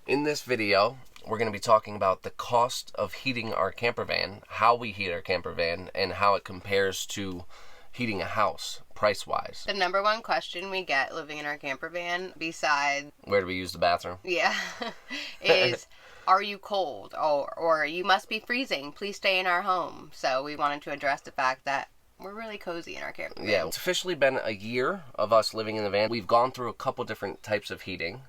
In this video, we're going to be talking about the cost of heating our camper van, how we heat our camper van, and how it compares to heating a house, price-wise. The number one question we get living in our camper van, besides... Where do we use the bathroom? Yeah, is, are you cold? Or you must be freezing. Please stay in our home. So we wanted to address the fact that we're really cozy in our camper van. Yeah, it's officially been a year of us living in the van. We've gone through a couple different types of heating.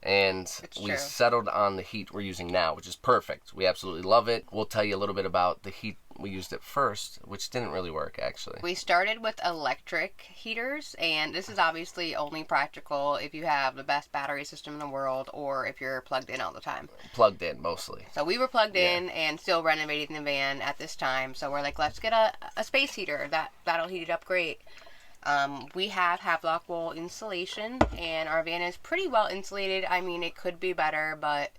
And we settled on the heat we're using now, which is perfect. We absolutely love it. We'll tell you a little bit about the heat we used at first, which didn't really work, actually. We started with electric heaters, and this is obviously only practical if you have the best battery system in the world or if you're plugged in all the time. Plugged in, mostly. So we were plugged in and still renovating the van at this time. So we're like, let's get a space heater. That'll heat it up great. We have Havelock wool insulation, and our van is pretty well insulated. I mean, it could be better, but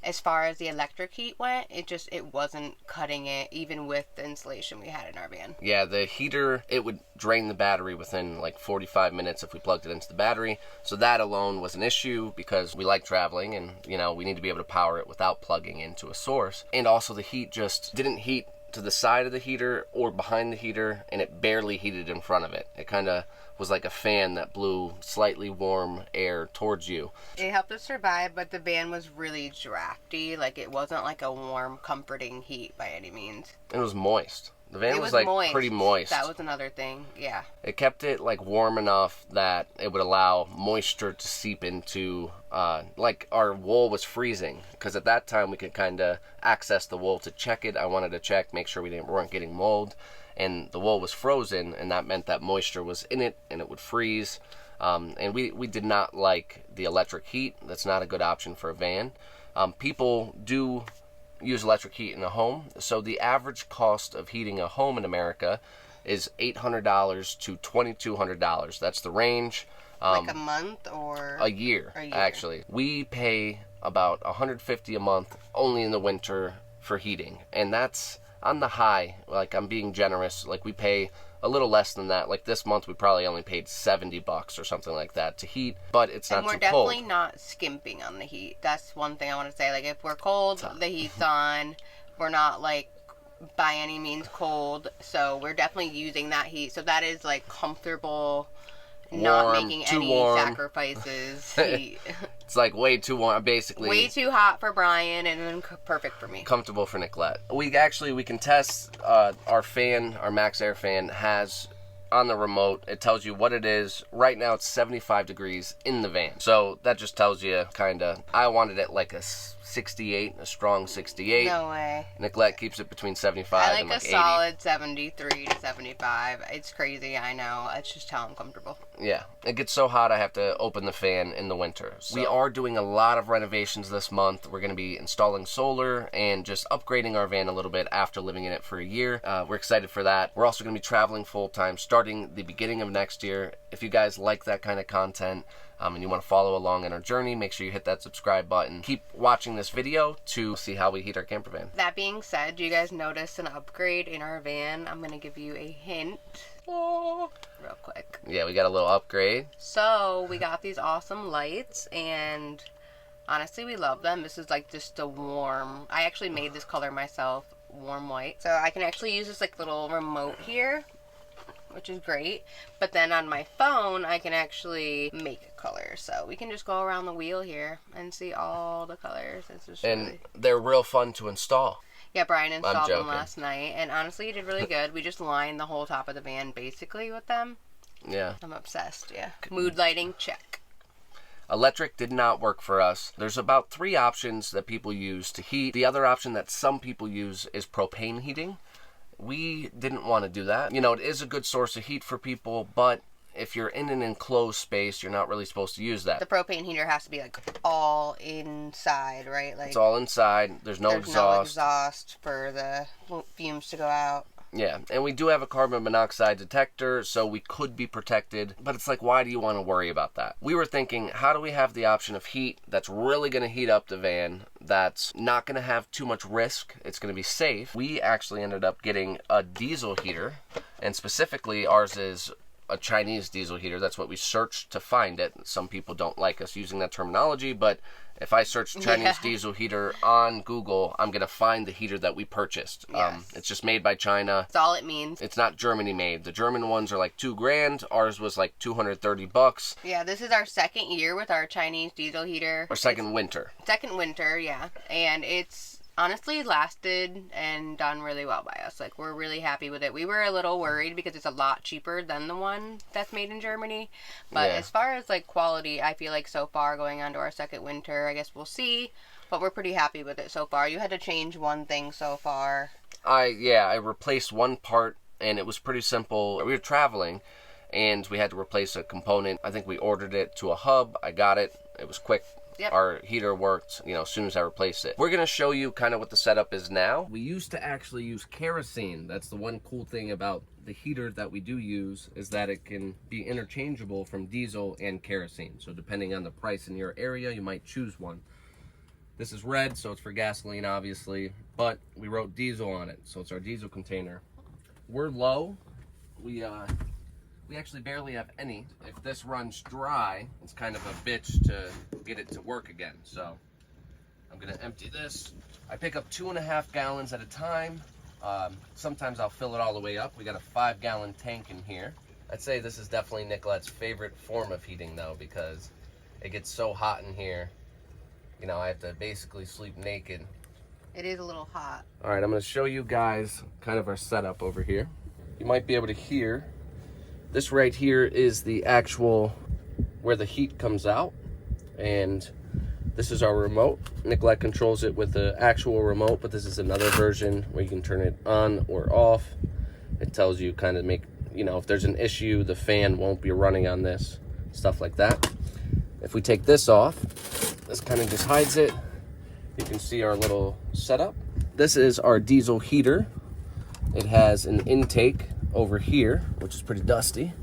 as far as the electric heat went, it wasn't cutting it, even with the insulation we had in our van. Yeah, the heater, it would drain the battery within like 45 minutes if we plugged it into the battery. So that alone was an issue because we like traveling and, you know, we need to be able to power it without plugging into a source. And also the heat just didn't heat to the side of the heater or behind the heater, and it barely heated in front of it. It kind of was like a fan that blew slightly warm air towards you. It helped us survive, but the van was really drafty. Like, it wasn't like a warm, comforting heat by any means. It was moist. The van was like moist. Pretty moist. That was another thing, yeah. It kept it like warm enough that it would allow moisture to seep into, like our wool was freezing. Because at that time we could kind of access the wool to check it. I wanted to check, make sure we weren't getting mold. And the wool was frozen, and that meant that moisture was in it and it would freeze. And we did not like the electric heat. That's not a good option for a van. People do use electric heat in a home. So the average cost of heating a home in America is $800 to $2,200. That's the range. Like a month or a year, actually. We pay about $150 a month only in the winter for heating, and that's on the high. Like, I'm being generous. Like, we pay a little less than that. Like, this month we probably only paid $70 or something like that to heat, but it's not too cold. And we're definitely not skimping on the heat. That's one thing I want to say. Like, if we're cold, the heat's on. We're not, like, by any means cold, so we're definitely using that heat. So that is, like, comfortable, not making any sacrifices. It's like way too warm, basically. Way too hot for Brian and then perfect for me. Comfortable for Nicolette. We can test our fan, our Max Air fan has on the remote. It tells you what it is. Right now it's 75 degrees in the van. So that just tells you kind of, I wanted it like a 68, a strong 68. No way. Nicolette keeps it between 75 and like 80. I like a solid 73 to 75. It's crazy, I know. It's just how I'm comfortable. Yeah. It gets so hot I have to open the fan in the winter. So we are doing a lot of renovations this month. We're going to be installing solar and just upgrading our van a little bit after living in it for a year. We're excited for that. We're also going to be traveling full time starting the beginning of next year. If you guys like that kind of content, and you want to follow along in our journey, make sure you hit that subscribe button. Keep watching this video to see how we heat our camper van. That being said, do you guys notice an upgrade in our van? I'm going to give you a hint real quick. Yeah, we got a little upgrade. So, we got these awesome lights, and honestly, we love them. This is like just a warm, I actually made this color myself, warm white. So, I can actually use this like little remote here, which is great. But then on my phone, I can actually make a color. So we can just go around the wheel here and see all the colors. It's just and they're real fun to install. Yeah, Brian installed them last night. And honestly, he did really good. We just lined the whole top of the van basically with them. Yeah. I'm obsessed, yeah. Mood lighting, check. Electric did not work for us. There's about 3 options that people use to heat. The other option that some people use is propane heating. We didn't want to do that. You know, it is a good source of heat for people, but if you're in an enclosed space, you're not really supposed to use that. The propane heater has to be like all inside, right? Like, it's all inside. There's no exhaust for the fumes to go out. Yeah, and we do have a carbon monoxide detector, so we could be protected, but it's like, why do you want to worry about that? We were thinking, how do we have the option of heat that's really going to heat up the van, that's not going to have too much risk, it's going to be safe? We actually ended up getting a diesel heater, and specifically ours is a Chinese diesel heater. That's what we searched to find it. Some people don't like us using that terminology, but if I search Chinese diesel heater on Google, I'm going to find the heater that we purchased. Yes. It's just made by China. That's all it means. It's not Germany made. The German ones are like $2,000. Ours was like $230. Yeah, this is our second year with our Chinese diesel heater. Or second winter. Second winter, yeah. And it's honestly lasted and done really well by us. Like, we're really happy with it. We were a little worried because it's a lot cheaper than the one that's made in Germany. But as far as like quality, I feel like so far going on to our second winter, I guess we'll see. But we're pretty happy with it so far. You had to change one thing so far. I replaced one part, and it was pretty simple. We were traveling, and we had to replace a component. I think we ordered it to a hub. I got it. It was quick. Yep. Our heater worked, as soon as I replaced it. We're going to show you kind of what the setup is now. We used to actually use kerosene. That's the one cool thing about the heater that we do use, is that it can be interchangeable from diesel and kerosene. So depending on the price in your area, you might choose one. This is red, so it's for gasoline, obviously, but we wrote diesel on it, so it's our diesel container. We're low. We actually barely have any. If this runs dry, it's kind of a bitch to get it to work again. So I'm gonna empty this. I pick up 2.5 gallons at a time. Sometimes I'll fill it all the way up. We got a 5-gallon tank in here. I'd say this is definitely Nicolette's favorite form of heating though, because it gets so hot in here. I have to basically sleep naked. It is a little hot. All right, I'm gonna show you guys kind of our setup over here. You might be able to hear. This right here is the actual where the heat comes out, and this is our remote. Nicolette controls it with the actual remote, but this is another version where you can turn it on or off. It tells you kind of if there's an issue, the fan won't be running on this, stuff like that. If we take this off, this kind of just hides it. You can see our little setup. This is our diesel heater. It has an intake over here, which is pretty dusty,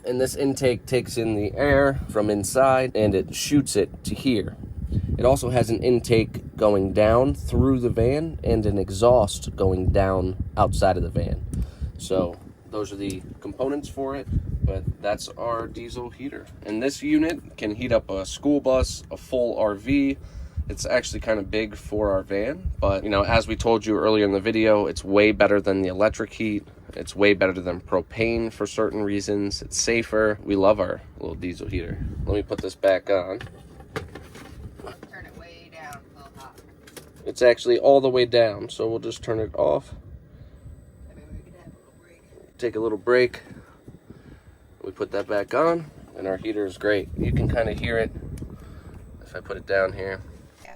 and this intake takes in the air from inside and it shoots it to here. It also has an intake going down through the van and an exhaust going down outside of the van. So those are the components for it, but that's our diesel heater. And this unit can heat up a school bus, a full RV. It's actually kind of big for our van, but as we told you earlier in the video, it's way better than the electric heat. It's way better than propane for certain reasons. It's safer. We love our little diesel heater. Let me put this back on. Turn it way down. It's a little hot. It's actually all the way down, so we'll just turn it off. Maybe we could have a little break. Take a little break. We put that back on, and our heater is great. You can kind of hear it if I put it down here.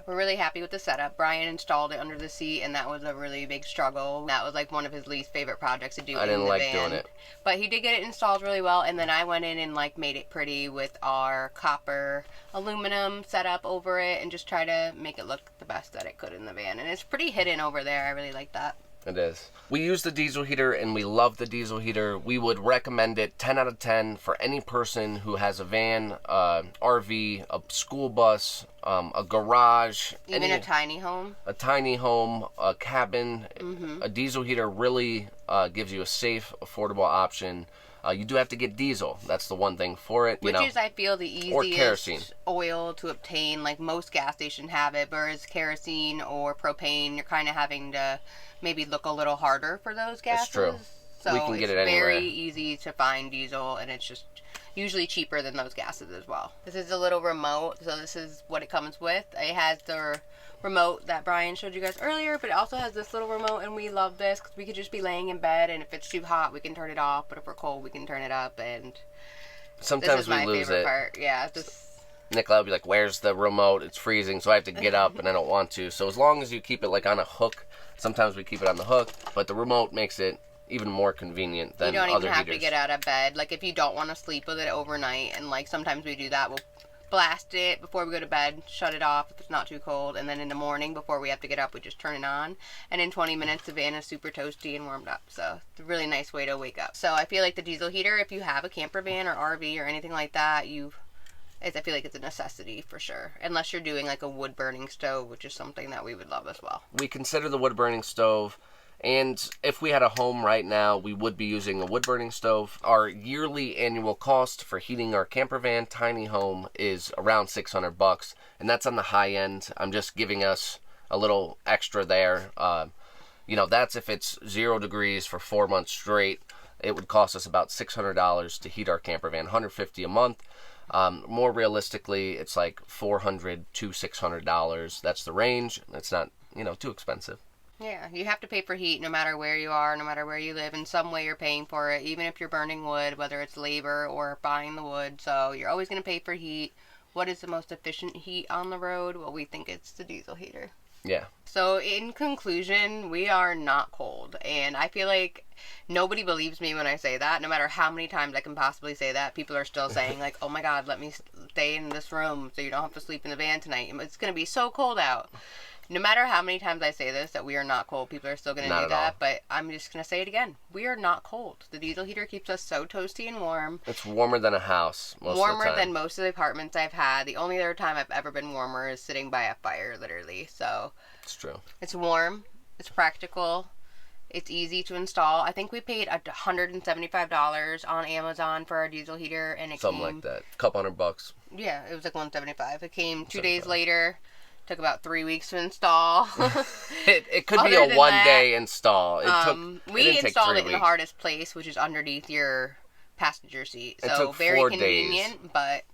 We're really happy with the setup. Brian installed it under the seat, and that was a really big struggle. That was like one of his least favorite projects to do. I didn't like doing it. But he did get it installed really well, and then I went in and made it pretty with our copper aluminum setup over it, and just try to make it look the best that it could in the van. And it's pretty hidden over there. I really like that. It is. We use the diesel heater, and we love the diesel heater. We would recommend it 10 out of 10 for any person who has a van, RV, a school bus, a garage. Even a tiny home. A tiny home, a cabin. A diesel heater really gives you a safe, affordable option. You do have to get diesel. That's the one thing for it. Which is, I feel, the easiest or kerosene. Oil to obtain. Like, most gas stations have it, whereas kerosene or propane, you're kind of having to maybe look a little harder for those gases. That's true. So we can get it anywhere. It's very easy to find diesel, and it's just usually cheaper than those gases as well. This is a little remote, so this is what it comes with. It has the remote that Brian showed you guys earlier, but it also has this little remote, and we love this because we could just be laying in bed, and if it's too hot, we can turn it off, but if we're cold, we can turn it up, and sometimes this is my we lose favorite it. part. Yeah, Nicola will be like, where's the remote? It's freezing, so I have to get up, and I don't want to. So as long as you keep it on a hook, sometimes we keep it on the hook, but the remote makes it even more convenient than other heaters. You don't even have to get out of bed. Like, if you don't want to sleep with it overnight, and sometimes we do that, we'll blast it before we go to bed, shut it off if it's not too cold, and then in the morning before we have to get up, we just turn it on, and in 20 minutes the van is super toasty and warmed up. So it's a really nice way to wake up. So I feel like the diesel heater, if you have a camper van or RV or anything like that, I feel like it's a necessity for sure, unless you're doing a wood burning stove, which is something that we would love as well. We consider the wood burning stove And if we had a home right now, we would be using a wood-burning stove. Our yearly annual cost for heating our camper van tiny home is around $600, and that's on the high end. I'm just giving us a little extra there. That's if it's 0 degrees for 4 months straight. It would cost us about $600 to heat our camper van, $150 a month. More realistically, it's like $400 to $600. That's the range. It's not, too expensive. Yeah, you have to pay for heat no matter where you are, no matter where you live. In some way, you're paying for it, even if you're burning wood, whether it's labor or buying the wood. So you're always going to pay for heat. What is the most efficient heat on the road? Well, we think it's the diesel heater. Yeah. So in conclusion, we are not cold. And I feel like nobody believes me when I say that. No matter how many times I can possibly say that, people are still saying, like, oh my God, let me stay in this room so you don't have to sleep in the van tonight. It's going to be so cold out. No matter how many times I say this, that we are not cold, people are still going to do that. But I'm just going to say it again. We are not cold. The diesel heater keeps us so toasty and warm. It's warmer than a house most of the time. Warmer than most of the apartments I've had. The only other time I've ever been warmer is sitting by a fire, literally. So it's true. It's warm. It's practical. It's easy to install. I think we paid $175 on Amazon for our diesel heater, and it something came, like that. A couple $100. Yeah, it was like $175. It came 2 days later. Took about 3 weeks to install. It could be a one-day install. We installed it in the hardest place, which is underneath your passenger seat. So very convenient, but